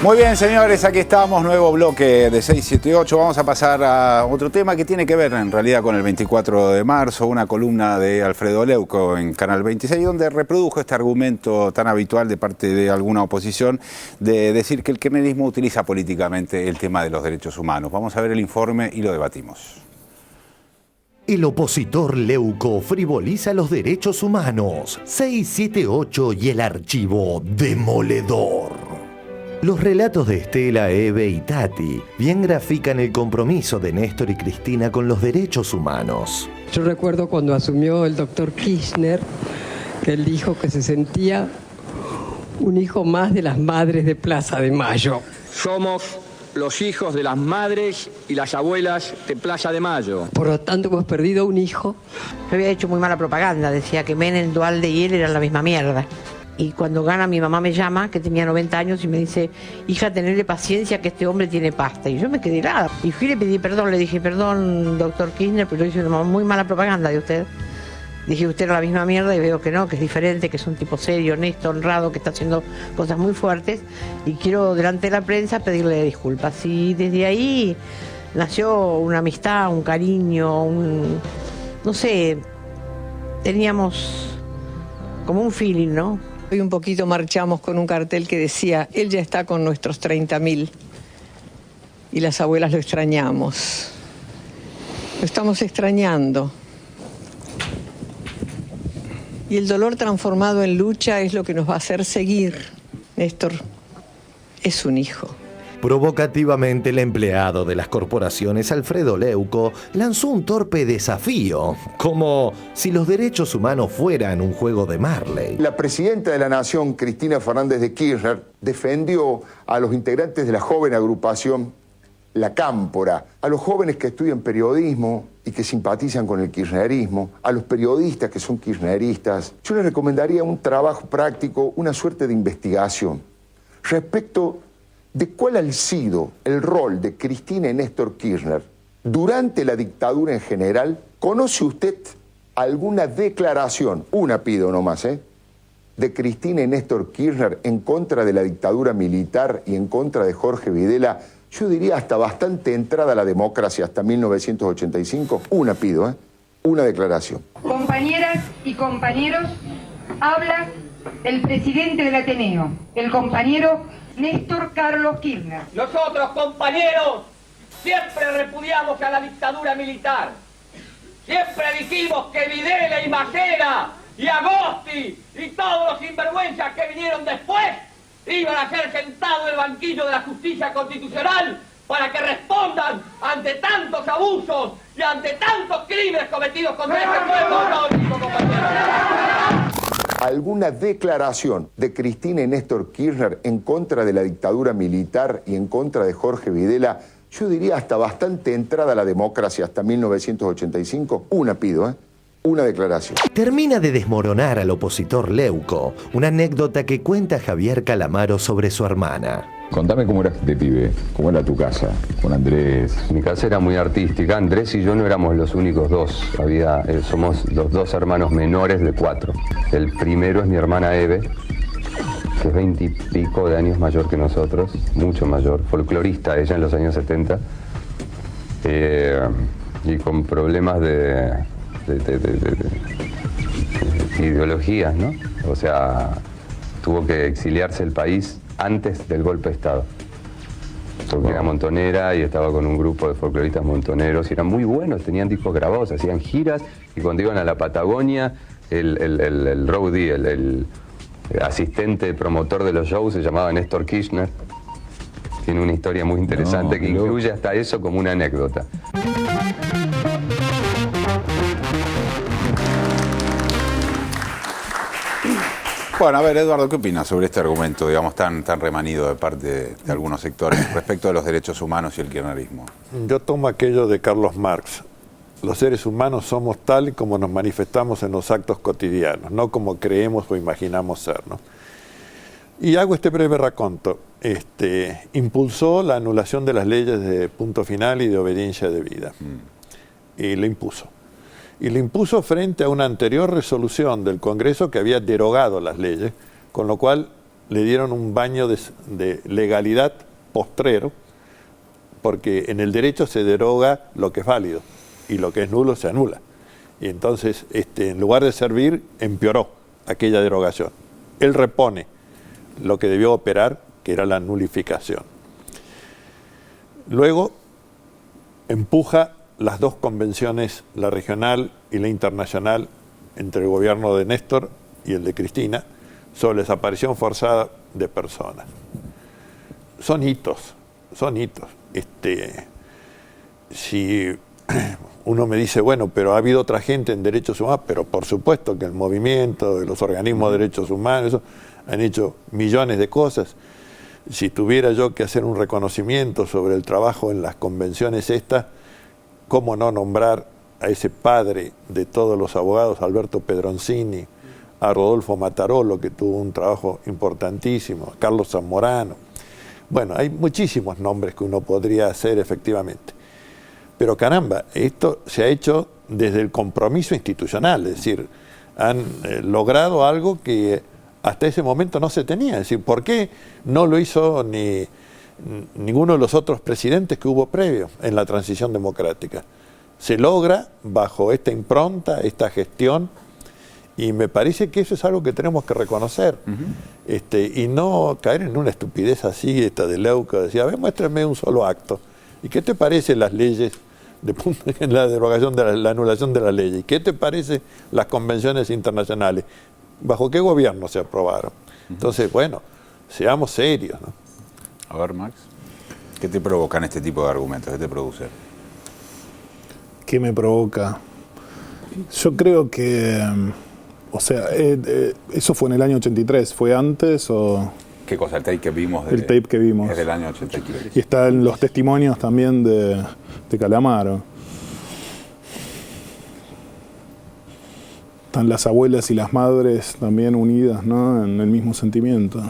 Muy bien, señores, aquí estamos, nuevo bloque de 678. Vamos a pasar a otro tema que tiene que ver en realidad con el 24 de marzo, una columna de Alfredo Leuco en Canal 26, donde reprodujo este argumento tan habitual de parte de alguna oposición de decir que el kirchnerismo utiliza políticamente el tema de los derechos humanos. Vamos a ver el informe y lo debatimos. El opositor Leuco frivoliza los derechos humanos. 678 y el archivo demoledor. Los relatos de Estela, Eve y Tati bien grafican el compromiso de Néstor y Cristina con los derechos humanos. Yo recuerdo cuando asumió el doctor Kirchner, que él dijo que se sentía un hijo más de las madres de Plaza de Mayo. Somos los hijos de las madres y las abuelas de Plaza de Mayo. Por lo tanto, hemos perdido un hijo. Yo había hecho muy mala propaganda, decía que Menem, Duhalde y él eran la misma mierda. Y cuando gana, mi mamá me llama, que tenía 90 años, y me dice: hija, tenerle paciencia que este hombre tiene pasta. Y yo me quedé helada. Y fui y le pedí perdón, le dije: perdón, doctor Kirchner, pero hice una muy mala propaganda de usted. Dije: usted era la misma mierda, y veo que no, que es diferente, que es un tipo serio, honesto, honrado, que está haciendo cosas muy fuertes. Y quiero, delante de la prensa, pedirle disculpas. Y desde ahí nació una amistad, un cariño, no sé, teníamos como un feeling, ¿no? Hoy un poquito marchamos con un cartel que decía: él ya está con nuestros 30.000 y las abuelas lo extrañamos. Lo estamos extrañando. Y el dolor transformado en lucha es lo que nos va a hacer seguir. Néstor es un hijo. Provocativamente, el empleado de las corporaciones, Alfredo Leuco, lanzó un torpe desafío, como si los derechos humanos fueran un juego de Marley. La presidenta de la Nación, Cristina Fernández de Kirchner, defendió a los integrantes de la joven agrupación La Cámpora, a los jóvenes que estudian periodismo y que simpatizan con el kirchnerismo, a los periodistas que son kirchneristas. Yo les recomendaría un trabajo práctico, una suerte de investigación respecto de cuál ha sido el rol de Cristina y Néstor Kirchner durante la dictadura en general. ¿Conoce usted alguna declaración, una pido nomás, de Cristina y Néstor Kirchner en contra de la dictadura militar y en contra de Jorge Videla? Yo diría hasta bastante entrada a la democracia, hasta 1985. Una pido, una declaración. Compañeras y compañeros, habla el presidente del Ateneo, el compañero Néstor Carlos Kirchner. Nosotros, compañeros, siempre repudiamos a la dictadura militar. Siempre dijimos que Videla y Macera y Agosti y todos los sinvergüenzas que vinieron después iban a ser sentados en el banquillo de la justicia constitucional para que respondan ante tantos abusos y ante tantos crímenes cometidos contra este pueblo. No, digo, compañeros. ¿Alguna declaración de Cristina y Néstor Kirchner en contra de la dictadura militar y en contra de Jorge Videla? Yo diría hasta bastante entrada a la democracia, hasta 1985. Una pido, una declaración. Termina de desmoronar al opositor Leuco una anécdota que cuenta Javier Calamaro sobre su hermana. Contame cómo eras de pibe, cómo era tu casa con Andrés. Mi casa era muy artística. Andrés y yo no éramos los únicos dos. Somos los dos hermanos menores de 4. El primero es mi hermana Eve, que es 20 y pico de años mayor que nosotros, mucho mayor, folclorista ella en los años 70, y con problemas de ideologías, ¿no? O sea, tuvo que exiliarse del país antes del golpe de Estado, porque era montonera y estaba con un grupo de folcloristas montoneros y eran muy buenos, tenían discos grabados, hacían giras, y cuando iban a la Patagonia, el roadie, el asistente promotor de los shows se llamaba Néstor Kirchner. Tiene una historia muy interesante que incluye hasta eso como una anécdota. Bueno, a ver, Eduardo, ¿qué opinas sobre este argumento, digamos, tan remanido de parte de algunos sectores respecto de los derechos humanos y el kirchnerismo? Yo tomo aquello de Carlos Marx. Los seres humanos somos tal y como nos manifestamos en los actos cotidianos, no como creemos o imaginamos ser, ¿no? Y hago este breve raconto. Impulsó la anulación de las leyes de punto final y de obediencia debida. Y lo impuso. Y lo impuso frente a una anterior resolución del Congreso que había derogado las leyes, con lo cual le dieron un baño de legalidad postrero, porque en el derecho se deroga lo que es válido y lo que es nulo se anula. Y entonces, en lugar de servir, empeoró aquella derogación. Él repone lo que debió operar, que era la nulificación. Luego empuja las dos convenciones, la regional y la internacional, entre el gobierno de Néstor y el de Cristina, sobre la desaparición forzada de personas. Son hitos, son hitos. Si uno me dice, bueno, pero ha habido otra gente en derechos humanos, pero por supuesto que el movimiento de los organismos de derechos humanos eso, han hecho millones de cosas. Si tuviera yo que hacer un reconocimiento sobre el trabajo en las convenciones estas, ¿cómo no nombrar a ese padre de todos los abogados, Alberto Pedroncini, a Rodolfo Matarolo, que tuvo un trabajo importantísimo, a Carlos Zamorano? Bueno, hay muchísimos nombres que uno podría hacer efectivamente. Pero caramba, esto se ha hecho desde el compromiso institucional, es decir, han logrado algo que hasta ese momento no se tenía. Es decir, ¿por qué no lo hizo ninguno de los otros presidentes que hubo previo en la transición democrática? Se logra bajo esta impronta, esta gestión, y me parece que eso es algo que tenemos que reconocer, y no caer en una estupidez así, esta de Leuco, decía, a ver, muéstrame un solo acto. ¿Y qué te parecen las leyes en la derogación de la anulación de la ley? ¿Y qué te parecen las convenciones internacionales? ¿Bajo qué gobierno se aprobaron? Entonces, bueno, seamos serios, ¿no? A ver, Max, ¿qué te provocan este tipo de argumentos? ¿Qué te produce? ¿Qué me provoca? Yo creo que, o sea, eso fue en el año 83, ¿fue antes o...? ¿Qué cosa? El tape que vimos. El tape que vimos. Es del año 83. Y están los testimonios también de Calamaro. Están las abuelas y las madres también unidas, ¿no?, en el mismo sentimiento.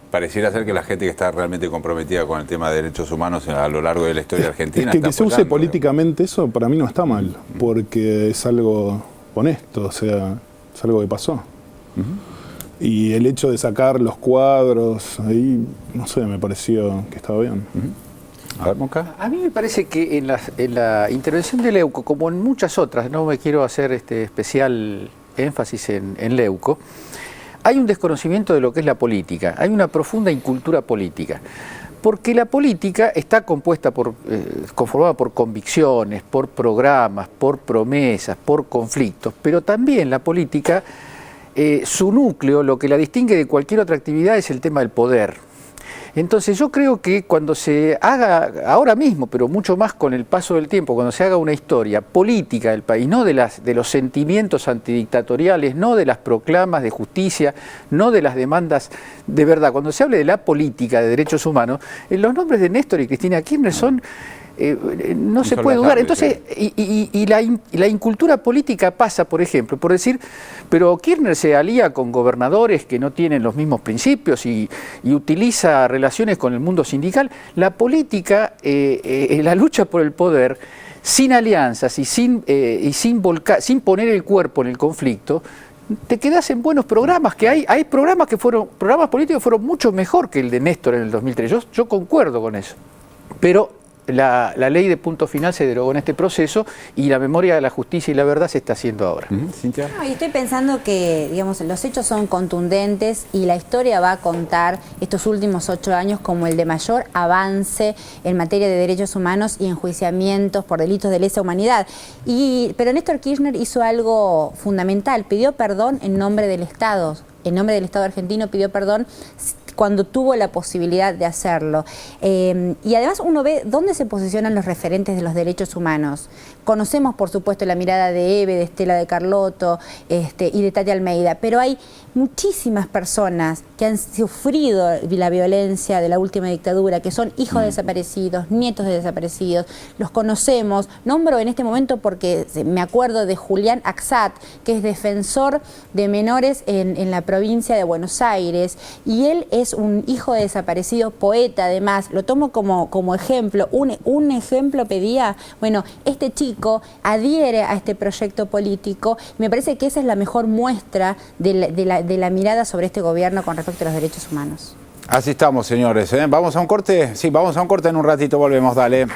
Pareciera ser que la gente que está realmente comprometida con el tema de derechos humanos a lo largo de la historia argentina... Es que se use políticamente eso para mí no está mal, porque es algo honesto, o sea, es algo que pasó. Y el hecho de sacar los cuadros, ahí, no sé, me pareció que estaba bien. A ver, Moca. A mí me parece que en la intervención de Leuco, como en muchas otras, no me quiero hacer especial énfasis en Leuco, hay un desconocimiento de lo que es la política, hay una profunda incultura política, porque la política está conformada por convicciones, por programas, por promesas, por conflictos, pero también la política, su núcleo, lo que la distingue de cualquier otra actividad es el tema del poder. Entonces yo creo que cuando se haga, ahora mismo, pero mucho más con el paso del tiempo, cuando se haga una historia política del país, no de los sentimientos antidictatoriales, no de las proclamas de justicia, no de las demandas de verdad, cuando se hable de la política de derechos humanos, los nombres de Néstor y Cristina Kirchner son... no se puede dudar. Entonces, y la incultura política pasa, por ejemplo, por decir, pero Kirchner se alía con gobernadores que no tienen los mismos principios y utiliza relaciones con el mundo sindical. La política, la lucha por el poder, sin alianzas y sin poner el cuerpo en el conflicto, te quedas en buenos programas, que hay programas políticos que fueron mucho mejor que el de Néstor en el 2003. Yo concuerdo con eso. Pero la ley de punto final se derogó en este proceso y la memoria de la justicia y la verdad se está haciendo ahora. ¿Cintia? No, y estoy pensando que, digamos, los hechos son contundentes y la historia va a contar estos últimos 8 años como el de mayor avance en materia de derechos humanos y enjuiciamientos por delitos de lesa humanidad. Pero Néstor Kirchner hizo algo fundamental, pidió perdón en nombre del Estado. En nombre del Estado argentino pidió perdón cuando tuvo la posibilidad de hacerlo. Y además uno ve dónde se posicionan los referentes de los derechos humanos. Conocemos, por supuesto, la mirada de Eve, de Estela de Carlotto y de Tati Almeida, pero hay muchísimas personas que han sufrido la violencia de la última dictadura, que son hijos de desaparecidos, nietos de desaparecidos, los conocemos. Nombro en este momento porque me acuerdo de Julián Axat, que es defensor de menores en la provincia de Buenos Aires, y él es un hijo de desaparecido, poeta además, lo tomo como ejemplo, un ejemplo pedía, bueno, este chico político, adhiere a este proyecto político. Me parece que esa es la mejor muestra de la mirada sobre este gobierno con respecto a los derechos humanos. Así estamos, señores. ¿Vamos a un corte? Sí, vamos a un corte, en un ratito volvemos, dale.